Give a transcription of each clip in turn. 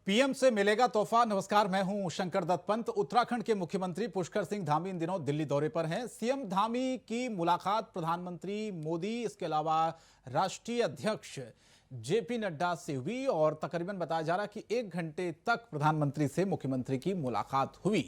PM से मिलेगा तोहफा। नमस्कार, मैं हूं शंकर दत्त पंत। उत्तराखंड के मुख्यमंत्री पुष्कर सिंह धामी इन दिनों दिल्ली दौरे पर हैं। सीएम धामी की मुलाकात प्रधानमंत्री मोदी, इसके अलावा राष्ट्रीय अध्यक्ष जेपी नड्डा से हुई और तकरीबन बताया जा रहा कि 1 घंटे तक प्रधानमंत्री से मुख्यमंत्री की मुलाकात हुई।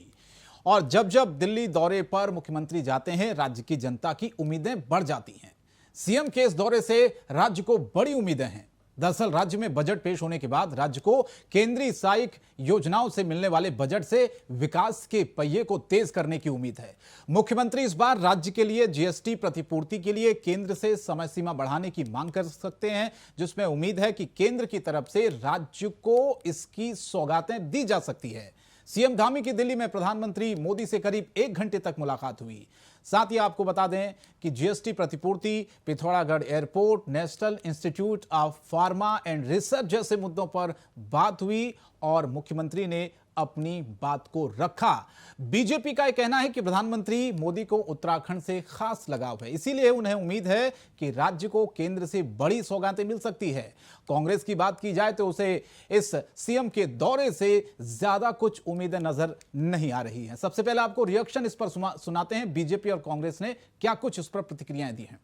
और जब जब दिल्ली दौरे पर मुख्यमंत्री जाते हैं, राज्य की जनता की उम्मीदें बढ़ जाती हैं। सीएम के इस दौरे से राज्य को बड़ी उम्मीदें हैं। दरअसल राज्य में बजट पेश होने के बाद राज्य को केंद्रीय सहायक योजनाओं से मिलने वाले बजट से विकास के पहिए को तेज करने की उम्मीद है। मुख्यमंत्री इस बार राज्य के लिए जीएसटी प्रतिपूर्ति के लिए केंद्र से समय सीमा बढ़ाने की मांग कर सकते हैं, जिसमें उम्मीद है कि केंद्र की तरफ से राज्य को इसकी सौगातें दी जा सकती है। सीएम धामी की दिल्ली में प्रधानमंत्री मोदी से करीब 1 घंटे तक मुलाकात हुई। साथ ही आपको बता दें कि जीएसटी प्रतिपूर्ति, Pithoragarh airport, national institute of pharma and research जैसे मुद्दों पर बात हुई और मुख्यमंत्री ने अपनी बात को रखा। बीजेपी का यह कहना है कि प्रधानमंत्री मोदी को उत्तराखंड से खास लगाव है, इसीलिए उन्हें उम्मीद है कि राज्य को केंद्र से बड़ी सौगातें मिल सकती है। कांग्रेस की बात की जाए तो उसे इस सीएम के दौरे से ज्यादा कुछ उम्मीदें नजर नहीं आ रही हैं। सबसे पहले आपको रिएक्शन इस पर सुनाते हैं। बीजेपी और कांग्रेस ने क्या कुछ इस पर प्रतिक्रियाएं दी हैं।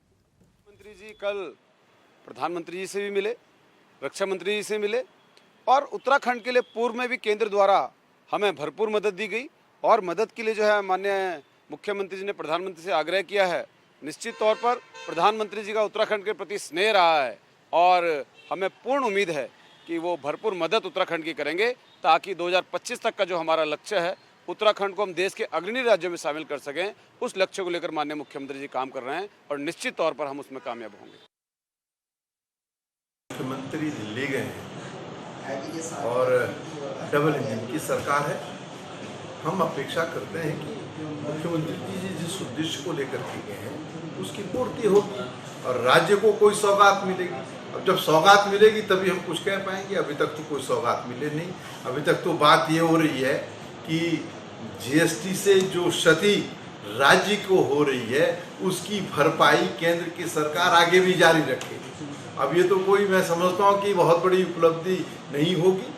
मंत्री जी कल प्रधानमंत्री जी से भी मिले, रक्षा मंत्री जी से मिले और उत्तराखंड के लिए पूर्व में भी केंद्र द्वारा हमें भरपूर मदद दी गई और मदद के लिए जो है माननीय मुख्यमंत्री जी ने प्रधानमंत्री से आग्रह किया है। निश्चित तौर पर प्रधानमंत्री जी का उत्तराखंड के प्रति स्नेह रहा है और हमें पूर्ण उम्मीद है कि वो भरपूर मदद उत्तराखंड की करेंगे ताकि 2025 तक का जो हमारा लक्ष्य है, उत्तराखंड को हम देश के अग्रणी राज्यों में शामिल कर सकें, उस लक्ष्य को लेकर माननीय मुख्यमंत्री जी काम कर रहे हैं और निश्चित तौर पर हम उसमें कामयाब होंगे। मुख्यमंत्री दिल्ली गए हैं और डबल इंजन की सरकार है। हम अपेक्षा करते हैं कि मुख्यमंत्री जी जिस उद्देश्य को लेकर के गए हैं उसकी पूर्ति होगी और राज्य को कोई सौगात मिलेगी। अब जब सौगात मिलेगी तभी हम कुछ कह पाएंगे। अभी तक तो कोई सौगात मिले नहीं। अभी तक तो बात ये हो रही है कि जीएसटी से जो क्षति राज्य को हो रही है उसकी भरपाई केंद्र की सरकार आगे भी जारी रखेगी। अब ये तो कोई, मैं समझता हूँ कि बहुत बड़ी उपलब्धि नहीं होगी।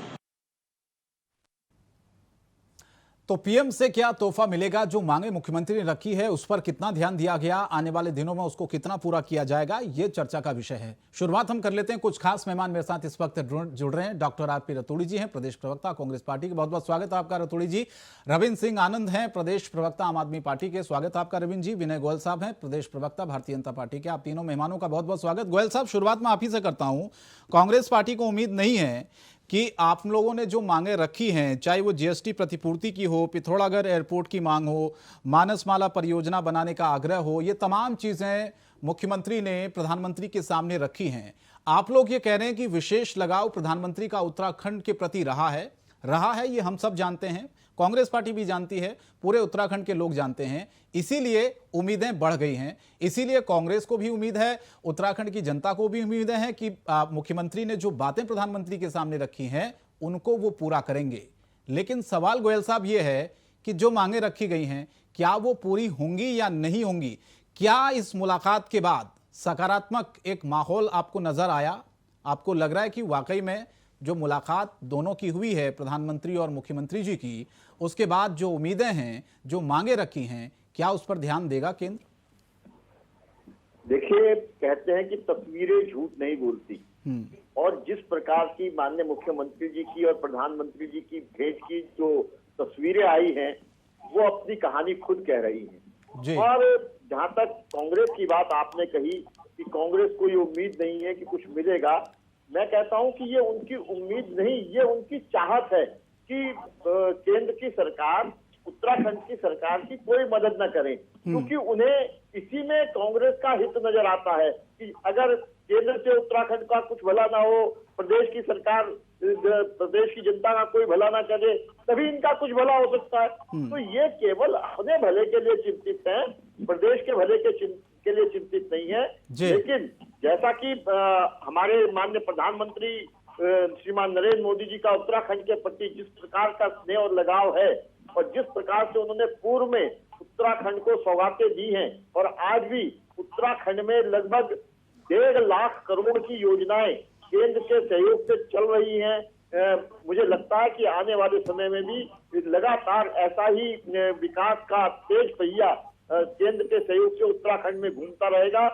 तो पीएम से क्या तोहफा मिलेगा? जो मांगे मुख्यमंत्री ने रखी है उस पर कितना ध्यान दिया गया, आने वाले दिनों में उसको कितना पूरा किया जाएगा, ये चर्चा का विषय है। शुरुआत हम कर लेते हैं। कुछ खास मेहमान मेरे साथ इस वक्त जुड़ रहे हैं। डॉक्टर आरपी रतूड़ी जी हैं, प्रदेश प्रवक्ता कांग्रेस पार्टी के। बहुत बहुत स्वागत है आपका रतूड़ी जी। रविंद्र सिंह आनंद हैं, प्रदेश प्रवक्ता आम आदमी पार्टी के। स्वागत है आपका रविंद्र जी। विनय गोयल साहब हैं, प्रदेश प्रवक्ता भारतीय जनता पार्टी के। आप तीनों मेहमानों का बहुत बहुत स्वागत। गोयल साहब, शुरुआत में आप ही से करता हूं। कांग्रेस पार्टी को उम्मीद नहीं है कि आप लोगों ने जो मांगे रखी हैं, चाहे वो जीएसटी प्रतिपूर्ति की हो, पिथौरागढ़ एयरपोर्ट की मांग हो, मानसमाला परियोजना बनाने का आग्रह हो, ये तमाम चीजें मुख्यमंत्री ने प्रधानमंत्री के सामने रखी हैं। आप लोग ये कह रहे हैं कि विशेष लगाव प्रधानमंत्री का उत्तराखंड के प्रति रहा है, ये हम सब जानते हैं, कांग्रेस पार्टी भी जानती है, पूरे उत्तराखंड के लोग जानते हैं। इसीलिए उम्मीदें बढ़ गई हैं। इसीलिए कांग्रेस को भी उम्मीद है, उत्तराखंड की जनता को भी उम्मीदें हैं कि मुख्यमंत्री ने जो बातें प्रधानमंत्री के सामने रखी हैं उनको वो पूरा करेंगे। लेकिन सवाल गोयल साहब ये है कि जो मांगे रखी गई हैं, क्या वो पूरी होंगी या नहीं होंगी? क्या इस मुलाकात के बाद सकारात्मक एक माहौल आपको नजर आया? आपको लग रहा है कि वाकई में जो मुलाकात दोनों की हुई है, प्रधानमंत्री और मुख्यमंत्री जी की, उसके बाद जो उम्मीदें हैं, जो मांगे रखी हैं, क्या उस पर ध्यान देगा केंद्र? देखिए, कहते हैं कि तस्वीरें झूठ नहीं बोलती और जिस प्रकार की माननीय मुख्यमंत्री जी की और प्रधानमंत्री जी की भेंट की जो तस्वीरें आई हैं वो अपनी कहानी खुद कह रही हैं। और जहां तक कांग्रेस की बात आपने कही कि कांग्रेस को ये उम्मीद नहीं है कि कुछ मिलेगा, मैं कहता हूं कि ये उनकी उम्मीद नहीं, ये उनकी चाहत है कि केंद्र की सरकार उत्तराखंड की सरकार की कोई मदद न करे, क्योंकि उन्हें इसी में कांग्रेस का हित नजर आता है कि अगर केंद्र से उत्तराखंड का कुछ भला ना हो, प्रदेश की सरकार, प्रदेश की जनता का कोई भला ना करे, तभी इनका कुछ भला हो सकता है। तो ये केवल अपने भले के लिए चिंतित है, प्रदेश के भले के लिए चिंतित नहीं है। लेकिन जैसा कि हमारे माननीय प्रधानमंत्री श्रीमान नरेंद्र मोदी जी का उत्तराखंड के प्रति जिस प्रकार का स्नेह और लगाव है और जिस प्रकार से उन्होंने पूर्व में उत्तराखंड को सौगातें दी हैं और आज भी उत्तराखंड में लगभग 1.5 लाख करोड़ की योजनाएं केंद्र के सहयोग से चल रही हैं, मुझे लगता है कि आने वाले समय में भी लगातार ऐसा ही विकास का तेज पहिया केंद्र के सहयोग से उत्तराखंड में घूमता रहेगा।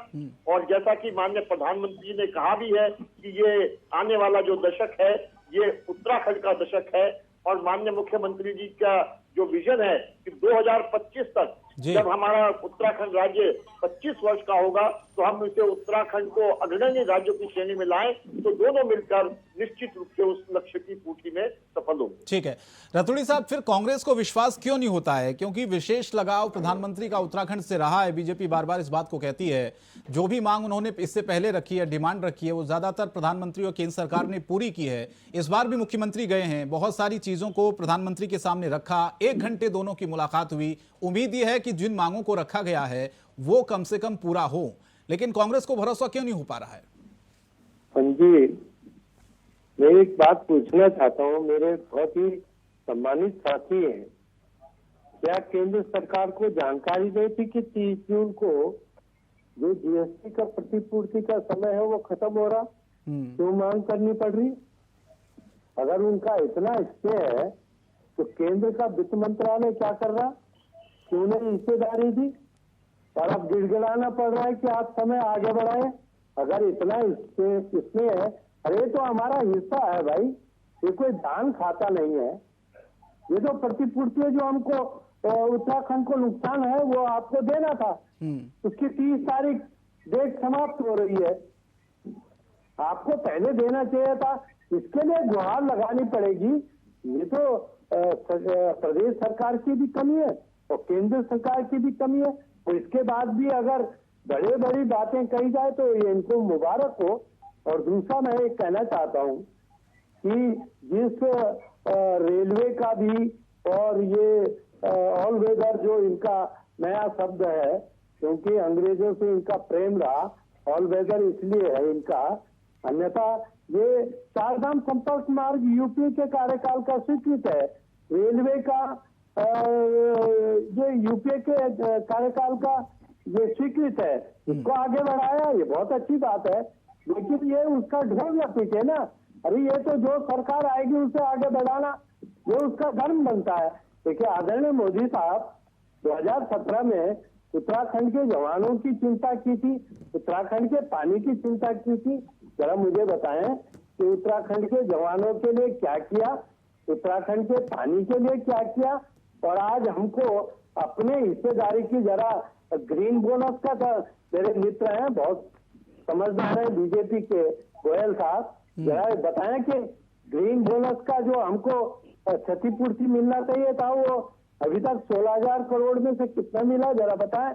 और जैसा कि माननीय प्रधानमंत्री जी ने कहा भी है कि ये आने वाला जो दशक है ये उत्तराखंड का दशक है, और माननीय मुख्यमंत्री जी का जो विजन है कि 2025 तक जब हमारा उत्तराखंड राज्य 25 वर्ष का होगा तो हम इसे उत्तराखंड को अग्रणी राज्यों की श्रेणी में लाएं, तो दोनों मिलकर निश्चित रूप से उस लक्ष्य की पूर्ति में सफल होंगे। ठीक है रतूड़ी साहब, फिर कांग्रेस को विश्वास क्यों नहीं होता है? क्योंकि विशेष लगाव प्रधानमंत्री का उत्तराखंड से रहा है। बीजेपी बार बार इस बात को कहती है, जो भी मांग उन्होंने इससे पहले रखी है, डिमांड रखी है, वो ज्यादातर प्रधानमंत्री और केंद्र सरकार ने पूरी की है। इस बार भी मुख्यमंत्री गए हैं, बहुत सारी चीजों को प्रधानमंत्री के सामने रखा, 1 घंटे दोनों की मुलाकात हुई। उम्मीद यह है कि जिन मांगों को रखा गया है वो कम से कम पूरा हो, लेकिन कांग्रेस को भरोसा क्यों नहीं हो पा रहा है? जी, मैं एक बात पूछना चाहता हूँ, मेरे बहुत ही सम्मानित साथी हैं, क्या केंद्र सरकार को जानकारी दी थी कि 30 जून को जो जीएसटी का प्रतिपूर्ति का समय है वो खत्म हो रहा, क्यों मांग करनी पड़ रही? अगर उनका इतना स्टे है तो केंद्र का वित्त मंत्रालय क्या कर रहा, क्यों नहीं हिस्सेदारी दी? और अब गिड़गिड़ाना पड़ रहा है कि आप समय आगे बढ़ाए। अगर इतना इसमें है, अरे तो हमारा हिस्सा है भाई, ये कोई दान खाता नहीं है। ये तो प्रतिपूर्ति जो हमको उत्तराखंड को नुकसान है वो आपको देना था, उसकी 30 तारीख डेट समाप्त हो रही है, आपको पहले देना चाहिए था। इसके लिए गुहार लगानी पड़ेगी। ये तो प्रदेश सरकार की भी कमी है और केंद्र सरकार की भी कमी है। और इसके बाद भी अगर बड़े बड़ी बातें कही जाए तो ये इनको मुबारक हो। और दूसरा मैं ये कहना चाहता हूँ कि जिस रेलवे का भी और ये ऑल वेदर जो इनका नया शब्द है, क्योंकि अंग्रेजों से इनका प्रेम रहा, ऑल वेदर इसलिए है इनका, अन्यथा ये चारधाम संपर्क मार्ग यूपी के कार्यकाल का स्वीकृत है, रेलवे का ये यूपीए के कार्यकाल का ये स्वीकृत है, इसको आगे बढ़ाया, ये बहुत अच्छी बात है। लेकिन ये उसका ढोल न पीटे ना, अरे ये तो जो सरकार आएगी उसे आगे बढ़ाना ये उसका धर्म बनता है। देखिए आदरणीय मोदी साहब 2017 में उत्तराखंड के जवानों की चिंता की थी, उत्तराखंड के पानी की चिंता की थी। जरा मुझे बताएं कि उत्तराखंड के जवानों के लिए क्या किया, उत्तराखंड के पानी के लिए क्या किया? और आज हमको अपने हिस्सेदारी की जरा ग्रीन बोनस का, मेरे मित्र हैं बहुत समझदार है बीजेपी के गोयल साहब, जरा बताएं कि ग्रीन बोनस का जो हमको क्षतिपूर्ति मिलना चाहिए था वो अभी तक 16,000 करोड़ में से कितना मिला, जरा बताएं।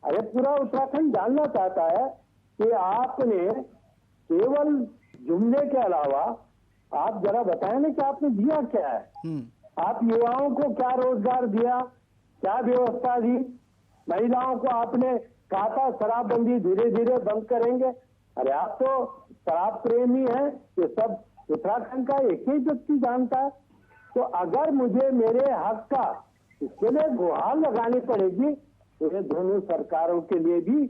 अरे पूरा उत्तराखंड जानना चाहता है कि आपने केवल जुमले के अलावा आप जरा बताएं ना कि आपने दिया क्या है। आप युवाओं को क्या रोजगार दिया, क्या व्यवस्था दी? महिलाओं को आपने कहा था शराबबंदी धीरे धीरे बंद करेंगे, अरे आप तो शराब प्रेमी हैं, ये सब उत्तराखंड का एक ही व्यक्ति जानता है। तो अगर मुझे मेरे हक का इसके लिए गुहार लगानी पड़ेगी तो ये दोनों सरकारों के लिए भी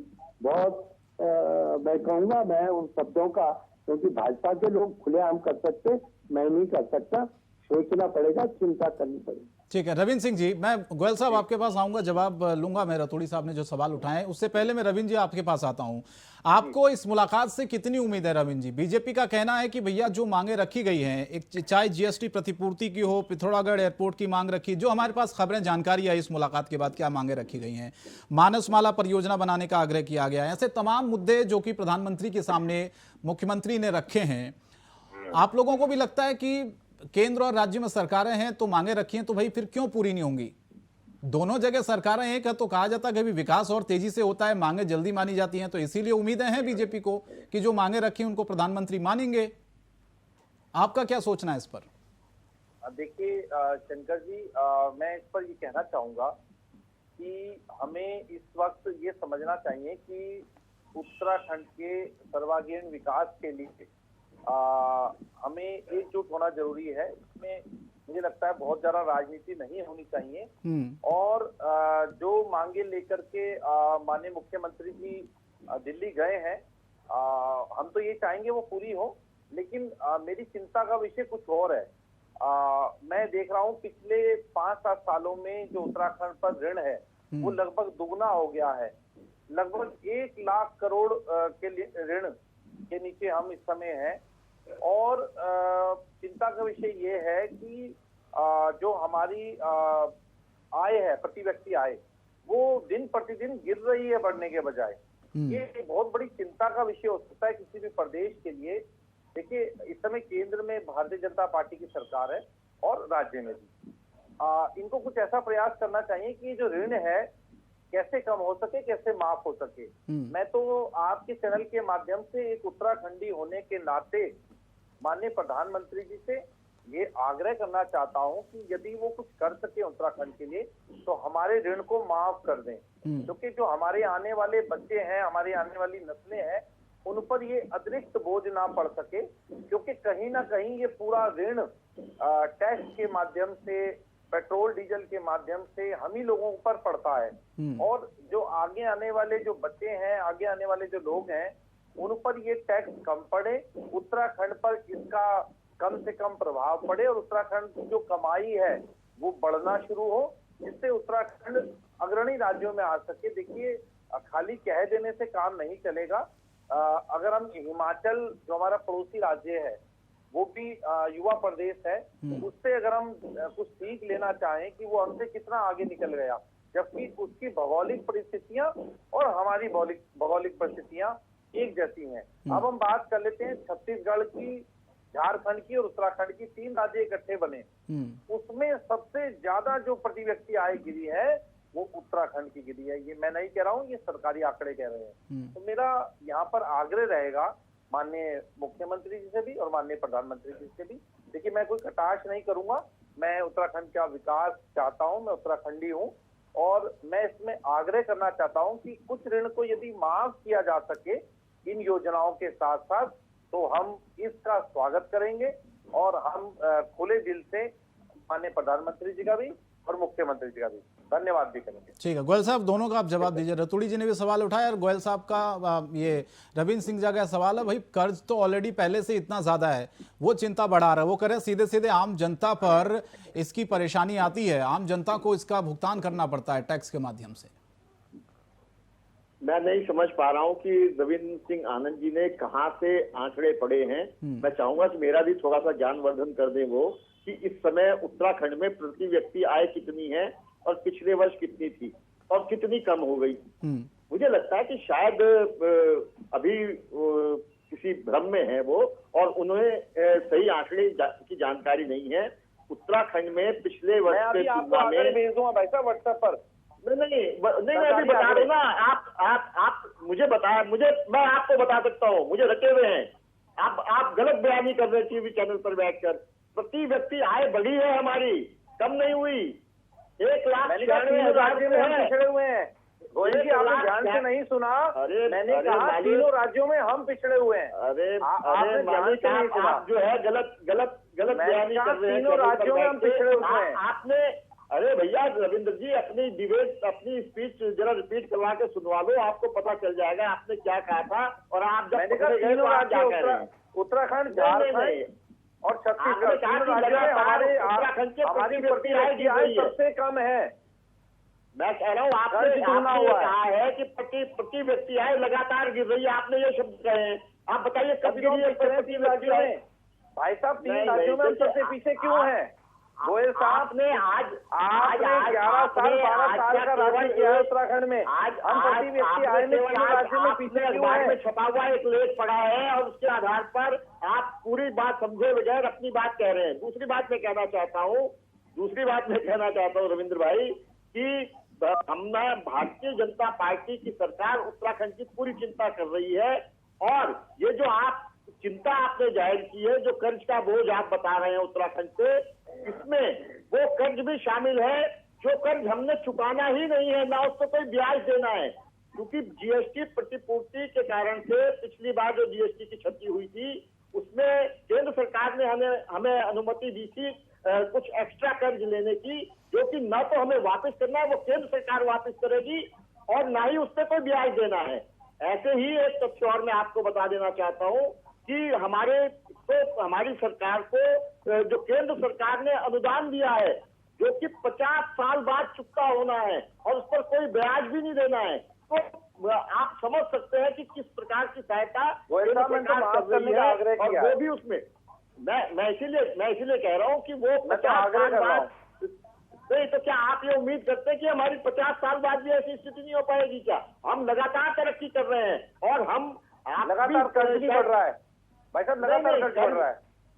बहुत मैं कहूँगा, मैं उन शब्दों का, क्योंकि भाजपा के लोग खुलेआम कर सकते, मैं नहीं कर सकता, सोचना पड़ेगा, चिंता करनी पड़ेगी। ठीक है रविंद्र सिंह जी, मैं गोयल साहब आपके पास आऊंगा, जवाब लूंगा मैं रतूड़ी साहब ने जो सवाल उठाए। उससे पहले मैं रविंद्र जी आपके पास आता हूं। आपको इस मुलाकात से कितनी उम्मीद है रविंद्र जी? बीजेपी का कहना है कि भैया जो मांगे रखी गई हैं, एक चाहे जीएसटी प्रतिपूर्ति की हो, पिथौरागढ़ एयरपोर्ट की मांग रखी, जो हमारे पास खबरें जानकारी है इस मुलाकात के बाद क्या मांगे रखी गई हैं, मानसमाला परियोजना बनाने का आग्रह किया गया है, ऐसे तमाम मुद्दे जो कि प्रधानमंत्री के सामने मुख्यमंत्री ने रखे हैं। आप लोगों को भी लगता है कि केंद्र और राज्य में सरकारें हैं तो मांगे रखी हैं, तो भाई फिर क्यों पूरी नहीं होंगी? दोनों जगह सरकारें एक है तो कहा जाता है कि विकास और तेजी से होता है, मांगे जल्दी मानी जाती हैं, तो इसीलिए उम्मीदें हैं बीजेपी को कि जो मांगे रखी उनको प्रधानमंत्री मानेंगे। आपका क्या सोचना है इस पर? देखिए शंकर जी, मैं इस पर ये कहना चाहूंगा कि हमें इस वक्त ये समझना चाहिए कि उत्तराखंड के सर्वांगीण विकास के लिए हमें एकजुट होना जरूरी है। इसमें मुझे लगता है बहुत ज्यादा राजनीति नहीं होनी चाहिए। और जो मांगे लेकर के माननीय मुख्यमंत्री जी दिल्ली गए हैं, हम तो ये चाहेंगे वो पूरी हो। लेकिन मेरी चिंता का विषय कुछ और है। मैं देख रहा हूँ पिछले 5-7 सालों में जो उत्तराखंड पर ऋण है वो लगभग दुगना हो गया है। लगभग 1 लाख करोड़ के ऋण के नीचे हम इस समय हैं। और चिंता का विषय ये है कि जो हमारी आय है, प्रति व्यक्ति आय, वो दिन प्रतिदिन गिर रही है बढ़ने के बजाय। ये बहुत बड़ी चिंता का विषय हो सकता है किसी भी प्रदेश के लिए। देखिए, इस समय केंद्र में भारतीय जनता पार्टी की सरकार है और राज्य में भी इनको कुछ ऐसा प्रयास करना चाहिए कि जो ऋण है कैसे कम हो सके, कैसे माफ हो सके। मैं तो आपके चैनल के माध्यम से एक उत्तराखंडी होने के नाते माननीय प्रधानमंत्री जी से ये आग्रह करना चाहता हूं कि यदि वो कुछ कर सके उत्तराखंड के लिए तो हमारे ऋण को माफ कर दें, क्योंकि जो हमारे आने वाले बच्चे हैं, हमारी आने वाली नस्लें हैं, उन पर ये अतिरिक्त बोझ ना पड़ सके। क्योंकि कहीं ना कहीं ये पूरा ऋण टैक्स के माध्यम से, पेट्रोल डीजल के माध्यम से हम ही लोगों पर पड़ता है। और जो आगे आने वाले जो बच्चे हैं, आगे आने वाले जो लोग हैं, उन पर ये टैक्स कम पड़े, उत्तराखंड पर इसका कम से कम प्रभाव पड़े और उत्तराखंड की जो कमाई है वो बढ़ना शुरू हो, जिससे उत्तराखंड अग्रणी राज्यों में आ सके। देखिए, खाली कह देने से काम नहीं चलेगा। अगर हम हिमाचल, जो हमारा पड़ोसी राज्य है, वो भी युवा प्रदेश है, उससे अगर हम कुछ सीख लेना चाहें कि वो हमसे कितना आगे निकल गया, जबकि उसकी भौगोलिक परिस्थितियां और हमारी भौगोलिक परिस्थितियां एक जैसी हैं। अब हम बात कर लेते हैं छत्तीसगढ़ की, झारखंड की और उत्तराखंड की, 3 राज्य इकट्ठे बने। उसमें सबसे ज्यादा जो प्रति व्यक्ति आय गिरी है वो उत्तराखंड की गिरी है। ये मैं नहीं कह रहा हूँ, ये सरकारी आंकड़े कह रहे हैं। तो मेरा यहाँ पर आग्रह रहेगा माननीय मुख्यमंत्री जी से भी और माननीय प्रधानमंत्री जी से भी। देखिए, मैं कोई कटाक्ष नहीं करूंगा, मैं उत्तराखंड का विकास चाहता हूँ, मैं उत्तराखंडी हूँ और मैं इसमें आग्रह करना चाहता हूँ कि कुछ ऋण को यदि माफ किया जा सके इन योजनाओं के साथ साथ, तो हम इसका स्वागत करेंगे और हम खुले दिल से माननीय प्रधानमंत्री जी का भी और मुख्यमंत्री जी का भी धन्यवाद भी करेंगे। ठीक है, गोयल साहब दोनों का आप जवाब दीजिए। रतूड़ी जी ने भी सवाल उठाया और गोयल साहब का ये रविंद्र सिंह जी का सवाल है, भाई कर्ज तो ऑलरेडी पहले से इतना ज्यादा है, वो चिंता बढ़ा रहा है। वो कह रहे सीधे सीधे आम जनता पर इसकी परेशानी आती है, आम जनता को इसका भुगतान करना पड़ता है टैक्स के माध्यम से। मैं नहीं समझ पा रहा हूँ कि रविंद्र सिंह आनंद जी ने कहाँ से आंकड़े पढ़े हैं। मैं चाहूंगा कि मेरा भी थोड़ा सा ज्ञानवर्धन कर दें वो, कि इस समय उत्तराखंड में प्रति व्यक्ति आय कितनी है और पिछले वर्ष कितनी थी और कितनी कम हो गई। मुझे लगता है कि शायद अभी किसी भ्रम में है वो और उन्हें सही आंकड़े की जानकारी नहीं है। उत्तराखंड में पिछले वर्ष के तुलना में भेज दूंगा भाई साहब व्हाट्सएप पर। नहीं, मैं अभी बता रहा हूँ ना, आप मुझे बताया, मैं आपको बता सकता हूँ, मुझे रखे हुए हैं। आप गलत बयानी कर रहे टीवी चैनल पर बैठकर। प्रति व्यक्ति आय बढ़ी है हमारी, कम नहीं हुई। 1,96,000 में हम पिछड़े हुए हैं। गोयल जी, आपने ध्यान से नहीं सुना, मैंने कहा तीनों राज्यों में हम पिछड़े हुए हैं। अरे आप जो है गलत बयानी कर रहे हैं। तीनों राज्यों में हम पिछड़े हुए हैं। आपने, अरे भैया रविंद्र जी, अपनी स्पीच जरा रिपीट करवा के सुनवा लो, आपको पता चल जाएगा आपने क्या कहा था। और आप जब मैंने कहा तीनों राज्य, उत्तराखंड, झारखंड और छत्तीसगढ़, तीनों राज्यों में हमारी प्रति आय सबसे कम है। मैं कह रहा हूँ आपने कहा है कि प्रति व्यक्ति आय लगातार गिर रही है, आपने ये शब्द कहे हैं। आप बताइए कब गिरी है प्रति राज्यों में? भाई साहब, 3 राज्यों में हम सबसे पीछे क्यों हैं? गोयल साहब ने आज 11 साल 12 साल का राज्य किया है उत्तराखंड में। हम प्रति व्यक्ति आय में तीनों राज्यों में पीछे क्यों हैं? छपा हुआ एक लेख पड़ा है और उसके आधार पर आप पूरी बात समझे बगैर अपनी बात कह रहे हैं। दूसरी बात मैं कहना चाहता हूँ रविंद्र भाई, कि हमने भारतीय जनता पार्टी की सरकार उत्तराखंड की पूरी चिंता कर रही है। और ये जो आप चिंता आपने जाहिर की है, जो कर्ज का बोझ आप बता रहे हैं उत्तराखंड से, इसमें वो कर्ज भी शामिल है जो कर्ज हमने चुकाना ही नहीं है, ना उसको कोई ब्याज देना है। क्योंकि जीएसटी प्रतिपूर्ति के कारण से पिछली बार जो जीएसटी की क्षति हुई थी, उसमें केंद्र सरकार ने हमें अनुमति दी थी कुछ एक्स्ट्रा कर्ज लेने की, जो कि न तो हमें वापस करना है, वो केंद्र सरकार वापस करेगी, और ना ही उससे कोई ब्याज देना है। ऐसे ही एक तथ्य और मैं आपको बता देना चाहता हूँ कि हमारी सरकार को जो केंद्र सरकार ने अनुदान दिया है, जो कि 50 साल बाद चुकता होना है और उस पर कोई ब्याज भी नहीं देना है, तो आप समझ सकते हैं कि किस प्रकार की सहायता केंद्र सरकार कर रही है। और वो भी उसमें मैं इसीलिए कह रहा हूँ कि वो 50 साल बाद नहीं, तो क्या आप ये उम्मीद करते हैं कि हमारी 50 साल बाद भी ऐसी स्थिति नहीं हो पाएगी क्या? हम लगातार तरक्की कर रहे हैं और हम लगातार कर्ज भी बढ़ रहा है भाई साहब, लगातार कर्ज बढ़ रहा है।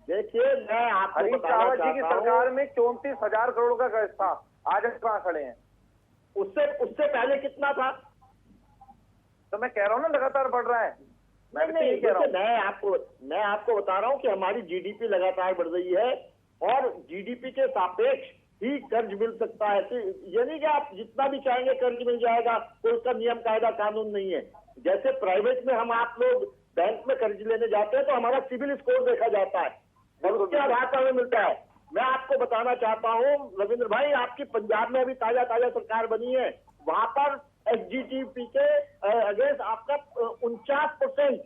देखिए, मैं आपको हरीश रावत जी की सरकार में 34,000 करोड़ का कर्ज था, आज हम कहाँ खड़े हैं? उससे पहले कितना था? तो मैं कह रहा हूँ ना, लगातार बढ़ रहा है। मैं नहीं, कह रहा हूँ, मैं आपको बता रहा हूँ कि हमारी जीडीपी लगातार बढ़ रही है और जीडीपी के सापेक्ष ही कर्ज मिल सकता है। तो ये नहीं कि आप जितना भी चाहेंगे कर्ज मिल जाएगा, तो उसका नियम कायदा कानून नहीं है। जैसे प्राइवेट में हम आप लोग बैंक में कर्ज लेने जाते हैं तो हमारा सिविल स्कोर देखा जाता है और उसके आधार पर हमें मिलता है। मैं आपको बताना चाहता हूँ रविंद्र भाई, आपकी पंजाब में अभी ताजा सरकार बनी है, वहां पर एसजीटीपी के अगेंस्ट आपका 49%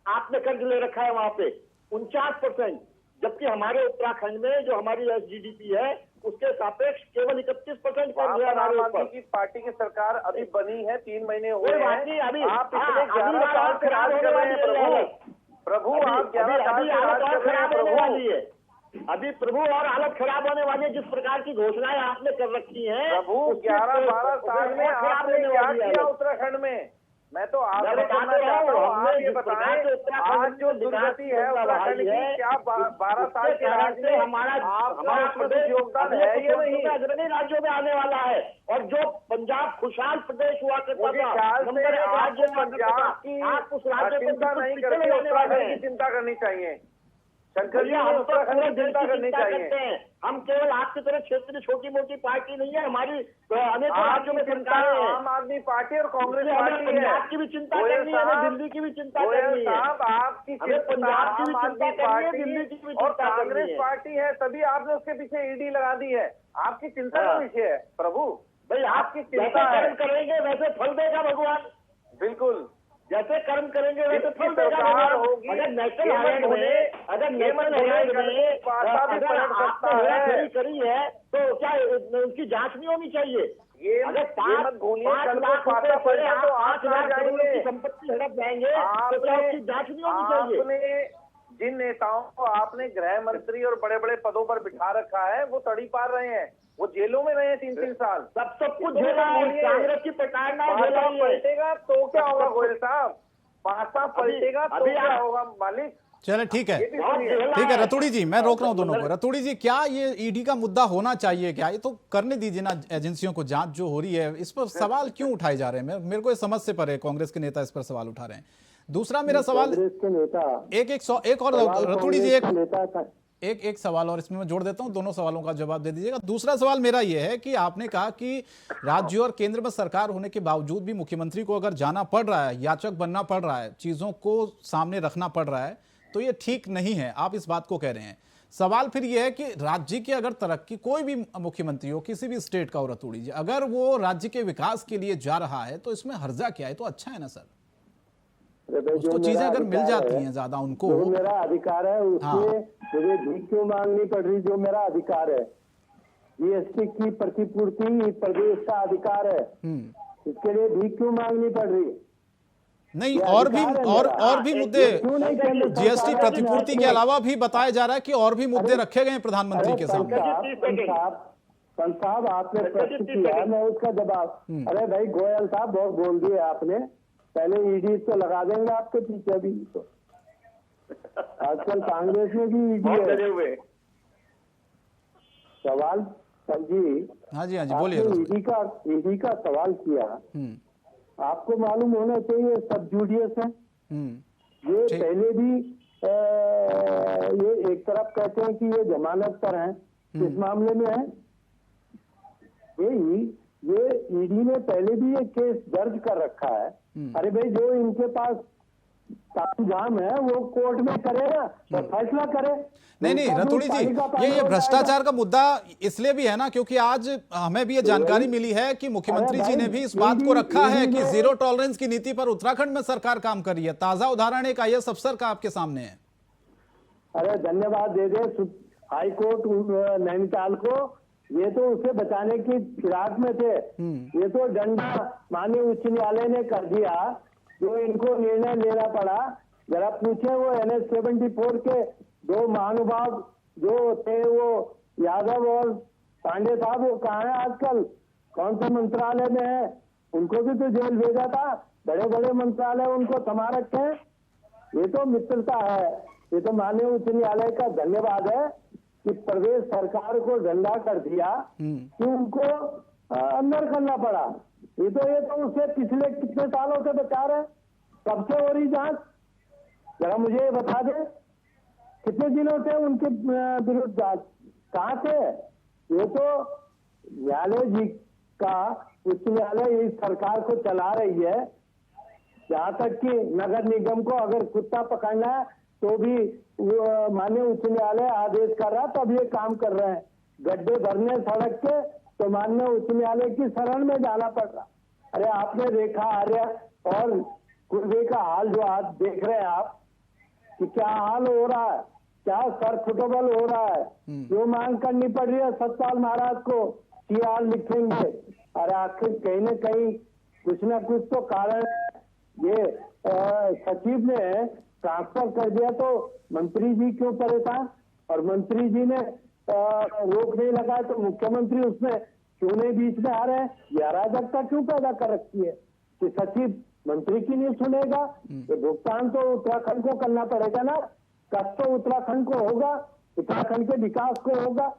आपने कर्ज ले रखा है वहां पे, 49%, जबकि हमारे उत्तराखंड में जो हमारी एसजीडीपी है उसके सापेक्ष केवल 31% कर्ज है हमारे ऊपर। की पार्टी की सरकार अभी बनी है, 3 महीने हुए कोई बात नहीं, अभी आप पिछले 11 साल से राज कर रहे हैं प्रभु, आप 11 साल से राज कर रहे हैं प्रभु। अभी प्रभु और हालत खराब होने वाली है। जिस प्रकार की घोषणाएं आपने कर रखी हैं प्रभु, 11-12 साल में आपने क्या किया उत्तराखंड में? मैं तो आग्रह करना चाहता हूँ, आप ये बताएं, आज जो दुर्गति है उत्तराखंड की, क्या 12 साल के राज में हमारा प्रदेश योगदान है या नहीं? अग्रणी राज्यों में आने वाला है और जो पंजाब खुशहाल प्रदेश हुआ करता था, ख्याल से आपको पंजाब की आप उस राज्य चिंता नहीं करके उत्तराखंड की चिंता करनी चाहिए। शंकर जी, हम उत्तराखंड की चिंता करनी चाहिए। हम केवल आपकी तरह क्षेत्रीय छोटी मोटी पार्टी नहीं है, हमारी अनेक राज्यों में सरकार है, आम आदमी पार्टी और कांग्रेस पार्टी है। पंजाब की भी चिंता करनी है, दिल्ली की भी चिंता करनी है। आपकी पंजाब की भी चिंता करनी है, दिल्ली की भी और चिंता कांग्रेस पार्टी है, तभी आपने उसके पीछे ईडी लगा दी है। आपकी चिंता का विषय है प्रभु भाई, आपकी चिंता है। कर्म करेंगे वैसे फल देगा भगवान, बिल्कुल जैसे कर्म करेंगे वैसे फल देगा सरकार होगी। अगर नेशनल हाईवे में करी है तो क्या उसकी जांच नहीं होनी चाहिए? ये अगर मत भूलिए, कल को फाटा पड़ेगा तो आप चला जाएंगे, संपत्ति हड़प जाएंगे तो क्या उसकी जांच नहीं होनी चाहिए? आपने जिन नेताओं को आपने गृह मंत्री और बड़े बड़े पदों पर बिठा रखा है, वो तड़ी पार रहे हैं, वो जेलों में रहे हैं 3-3 साल। सब कुछ झेला है, कांग्रेस की प्रताड़ना पलटेगा तो क्या होगा गोयल साहब? पासा पलटेगा तो क्या होगा मालिक? चले ठीक है रतूड़ी जी, मैं रोक रहा हूं दोनों को। रतूड़ी जी, क्या ये ईडी का मुद्दा होना चाहिए क्या? ये तो करने दीजिए ना एजेंसियों को, जांच जो हो रही है इस पर सवाल क्यों उठाए जा रहे हैं? मेरे को ये समझ से परे कांग्रेस के नेता इस पर सवाल उठा रहे हैं। दूसरा मेरा सवाल एक और रतूड़ी जी, एक सवाल और इसमें मैं जोड़ देता हूं, दोनों सवालों का जवाब दे दीजिएगा। दूसरा सवाल मेरा यह है कि आपने कहा कि राज्य और केंद्र में सरकार होने के बावजूद भी मुख्यमंत्री को अगर जाना पड़ रहा है, याचक बनना पड़ रहा है, चीजों को सामने रखना पड़ रहा है, तो ये ठीक नहीं है, आप इस बात को कह रहे हैं। सवाल फिर यह है कि राज्य की अगर तरक्की, कोई भी मुख्यमंत्री हो किसी भी स्टेट का हो रतूड़ी जी, अगर वो राज्य के विकास के लिए जा रहा है तो इसमें हर्जा क्या है? तो अच्छा है ना सर, उसको चीजें अगर मिल जाती हैं ज्यादा उनको, जो मेरा अधिकार है उसमें मुझे भीख क्यों मांगनी पड़ रही? जो मेरा अधिकार है, जीएसटी की प्रतिपूर्ति प्रदेश का अधिकार है, इसके लिए भीख क्यों मांगनी पड़ रही? नहीं, और भी मुद्दे जीएसटी प्रतिपूर्ति के अलावा भी बताया जा रहा है कि और भी मुद्दे रखे गए हैं प्रधानमंत्री के सामने। पंत साहब, आपने प्रश्न किया, मैं उसका जवाब। अरे भाई गोयल साहब, बहुत बोल दिए आपने, पहले ईडी तो लगा देंगे आपके पीछे भी। तो आजकल कांग्रेस में भी ईडी है। सवाल जी, हाँ जी बोलिए। ईडी का सवाल किया, आपको मालूम होना चाहिए सब जुडियस है। ये पहले भी ये एक तरफ कहते हैं कि ये जमानत पर है, इस मामले में है। ये ईडी ने पहले भी ये केस दर्ज कर रखा है। अरे भाई, जो इनके पास तामझाम है वो कोर्ट में करेगा तो फैसला करे। नहीं रतूड़ी जी, ये भ्रष्टाचार का मुद्दा इसलिए भी है ना क्योंकि आज हमें भी ये जानकारी मिली है कि मुख्यमंत्री जी ने भी इस बात को रखा है कि जीरो टॉलरेंस की नीति पर उत्तराखंड में सरकार काम कर रही है। ताजा उदाहरण एक IAS अफसर का आपके सामने है। अरे धन्यवाद दे दे हाई कोर्ट नैनीताल को, ये तो उसे बचाने की फिराक में थे। ये तो डंडा माननीय उच्च न्यायालय ने कर दिया, जो इनको निर्णय लेना पड़ा। जरा पूछे वो NH 74 के दो महानुभाव जो थे, वो यादव और पांडे साहब, वो कहाँ है आजकल, कौन से मंत्रालय में है? उनको भी तो जेल भेजा था, बड़े बड़े मंत्रालय उनको थमा रखे हैं। ये तो मित्रता है। ये तो माननीय उच्च न्यायालय का धन्यवाद है कि प्रदेश सरकार को डंडा कर दिया कि उनको अंदर करना पड़ा। ये तो उसे पिछले कितने सालों से बचा रहे, कब से हो रही जांच? जरा मुझे ये बता दे, कितने दिनों से उनके विरुद्ध जांच कहाँ से? ये तो न्यायालय जी का, उच्च न्यायालय इस सरकार को चला रही है। जहाँ तक कि नगर निगम को अगर कुत्ता पकड़ना है तो भी माननीय उच्च न्यायालय आदेश कर रहा, तब ये काम कर रहे हैं। गड्ढे भरने सड़क के तो माननीय उच्च न्यायालय की शरण में जाना पड़ रहा। अरे आपने देखा आर्य और कुर्बे का हाल जो आज देख रहे हैं आप कि क्या हाल हो रहा है, क्या सर फुटबॉल हो रहा है, जो मांग करनी पड़ रही है सतपाल महाराज को CR लिखेंगे। अरे आखिर कहीं न कहीं कुछ न कुछ तो कारण ये सचिव ने ट्रांसफर कर दिया तो मंत्री जी क्यों परेशान, और मंत्री जी ने रोक नहीं लगाया तो मुख्यमंत्री उसमें क्यों नहीं बीच में आ रहे हैं? ये अराजकता क्यों पैदा कर रखी है कि सचिव मंत्री की नहीं सुनेगा? तो भुगतान तो उत्तराखंड को करना पड़ेगा ना, कष्ट तो उत्तराखंड को होगा, उत्तराखंड के विकास को होगा।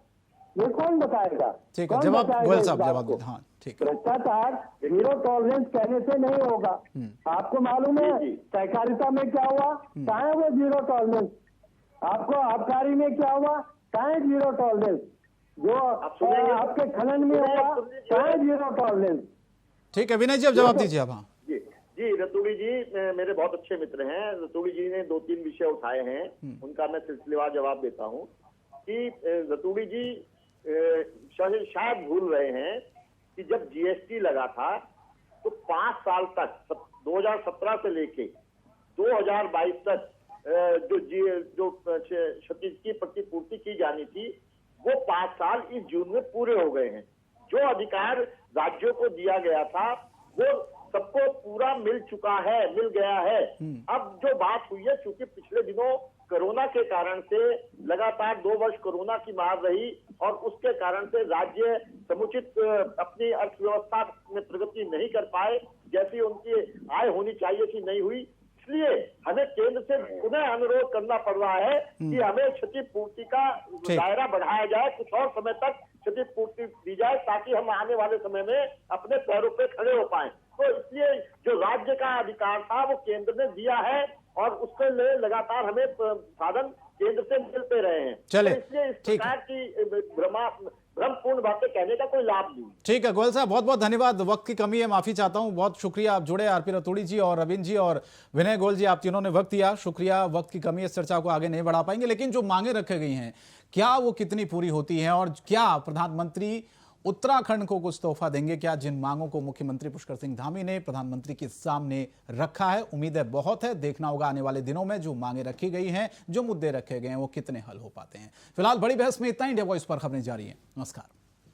ये कौन बताएगा? ठीक है, जवाब गोयल साहब जवाब दे। हाँ ठीक है। भ्रष्टाचार जीरो टॉलरेंस कहने से नहीं होगा। आपको मालूम है सहकारिता में क्या हुआ? कहाँ है वो जीरो टॉलरेंस? आपको आबकारी में क्या हुआ? कहाँ है जीरो टॉलरेंस? जो आपके खनन में हुआ, कहाँ है जीरो टॉलरेंस? ठीक है विनय जी, अब जवाब दीजिए आप। हाँ जी रतूड़ी जी मेरे बहुत अच्छे मित्र हैं। रतूड़ी जी ने 2-3 विषय उठाए हैं, उनका मैं सिलसिलेवार जवाब देता हूं कि रतूड़ी जी शायद भूल रहे हैं कि जब GST लगा था तो 5 साल तक 2017 से लेके 2022 तक जो क्षति की प्रतिपूर्ति की जानी थी वो 5 साल इस जून में पूरे हो गए हैं। जो अधिकार राज्यों को दिया गया था वो सबको पूरा मिल गया है। अब जो बात हुई है, चूंकि पिछले दिनों कोरोना के कारण से लगातार 2 वर्ष कोरोना की मार रही और उसके कारण से राज्य समुचित अपनी अर्थव्यवस्था में प्रगति नहीं कर पाए, जैसी उनकी आय होनी चाहिए थी नहीं हुई। इसलिए हमें केंद्र से पुनः अनुरोध करना पड़ रहा है कि हमें क्षतिपूर्ति का दायरा बढ़ाया जाए, कुछ और समय तक क्षतिपूर्ति दी जाए ताकि हम आने वाले समय में अपने पैरों पे खड़े हो पाए। तो इसलिए जो राज्य का अधिकार था वो केंद्र ने दिया है और उसके लिए लगातार हमें साधन केंद्र से मिलते रहे हैं। चलिए, तो इसलिए इस प्रकार की भ्रमपूर्ण बातें कहने का कोई लाभ नहीं। ठीक है गोयल साहब, बहुत बहुत धन्यवाद। वक्त की कमी है, माफी चाहता हूं। बहुत शुक्रिया, आप जुड़े RP रतूड़ी जी और रविंद्र जी और विनय गोयल जी, आप तीनों ने वक्त दिया, शुक्रिया। वक्त की कमी, इस चर्चा को आगे नहीं बढ़ा पाएंगे, लेकिन जो मांगे रखी गई हैं क्या वो कितनी पूरी होती हैं और क्या प्रधानमंत्री उत्तराखंड को कुछ तोहफा देंगे? क्या जिन मांगों को मुख्यमंत्री पुष्कर सिंह धामी ने प्रधानमंत्री के सामने रखा है, उम्मीदें बहुत है। देखना होगा आने वाले दिनों में जो मांगे रखी गई हैं, जो मुद्दे रखे गए हैं, वो कितने हल हो पाते हैं। फिलहाल बड़ी बहस में इतना ही। इंडिया वॉइस पर खबरें जारी हैं। नमस्कार।